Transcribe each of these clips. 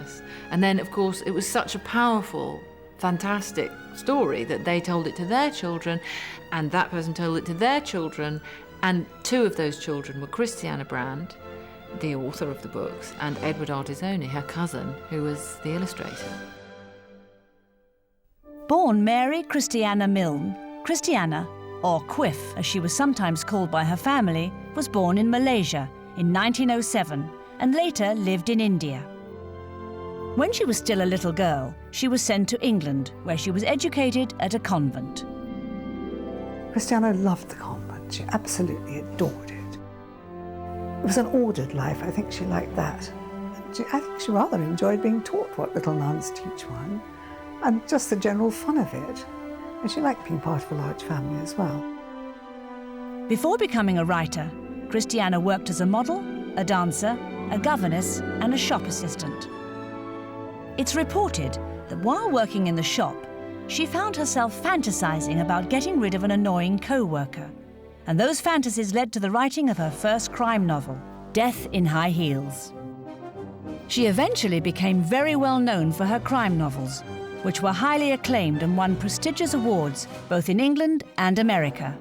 fabulous. And then, of course, it was such a powerful, fantastic story that they told it to their children, and that person told it to their children, and two of those children were Christiana Brand, the author of the books, and Edward Ardisoni, her cousin, who was the illustrator. Born Mary Christiana Milne, Christiana, or Quiff as she was sometimes called by her family, was born in Malaysia in 1907 and later lived in India. When she was still a little girl, she was sent to England, where she was educated at a convent. Christiana loved the convent. She absolutely adored it. It was an ordered life. I think she liked that. I think she rather enjoyed being taught what little nuns teach one, and just the general fun of it. And she liked being part of a large family as well. Before becoming a writer, Christiana worked as a model, a dancer, a governess, and a shop assistant. It's reported that while working in the shop, she found herself fantasizing about getting rid of an annoying co-worker. And those fantasies led to the writing of her first crime novel, Death in High Heels. She eventually became very well known for her crime novels, which were highly acclaimed and won prestigious awards both in England and America.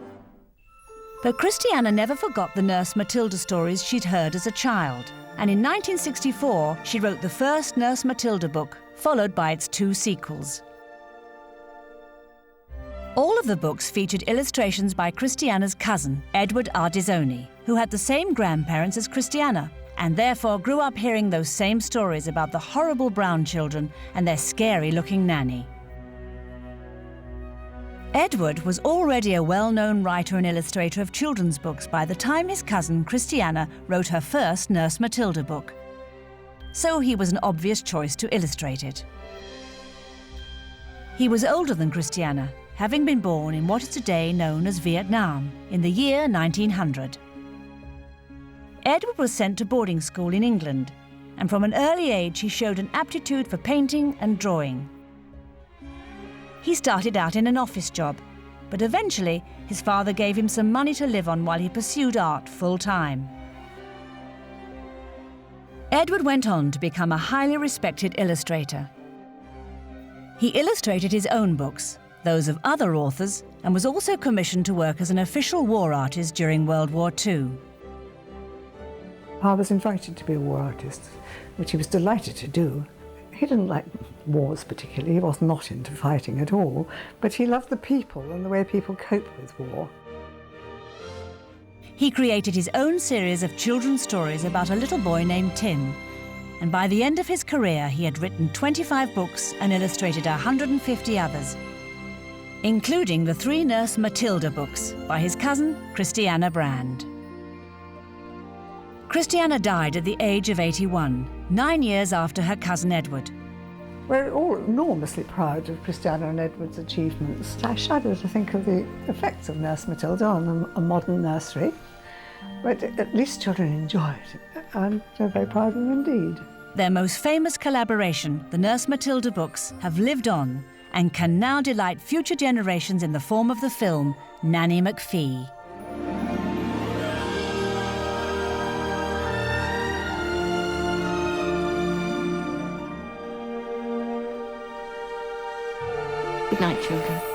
But Christiana never forgot the Nurse Matilda stories she'd heard as a child, and in 1964 she wrote the first Nurse Matilda book, followed by its two sequels. All of the books featured illustrations by Christiana's cousin, Edward Ardisoni, who had the same grandparents as Christiana, and therefore grew up hearing those same stories about the horrible brown children and their scary-looking nanny. Edward was already a well-known writer and illustrator of children's books by the time his cousin Christiana wrote her first Nurse Matilda book. So he was an obvious choice to illustrate it. He was older than Christiana, having been born in what is today known as Vietnam in the year 1900. Edward was sent to boarding school in England, and from an early age he showed an aptitude for painting and drawing. He started out in an office job, but eventually his father gave him some money to live on while he pursued art full-time. Edward went on to become a highly respected illustrator. He illustrated his own books, those of other authors, and was also commissioned to work as an official war artist during World War II. I was invited to be a war artist, which he was delighted to do. He didn't like wars particularly, he was not into fighting at all, but he loved the people and the way people cope with war. He created his own series of children's stories about a little boy named Tim, and by the end of his career he had written 25 books and illustrated 150 others, including the 3 Nurse Matilda books by his cousin Christiana Brand. Christiana died at the age of 81, 9 years after her cousin Edward. We're all enormously proud of Christiana and Edward's achievements. I shudder to think of the effects of Nurse Matilda on a modern nursery, but at least children enjoy it, and they're very proud of them indeed. Their most famous collaboration, the Nurse Matilda books, have lived on and can now delight future generations in the form of the film Nanny McPhee. Good night, children.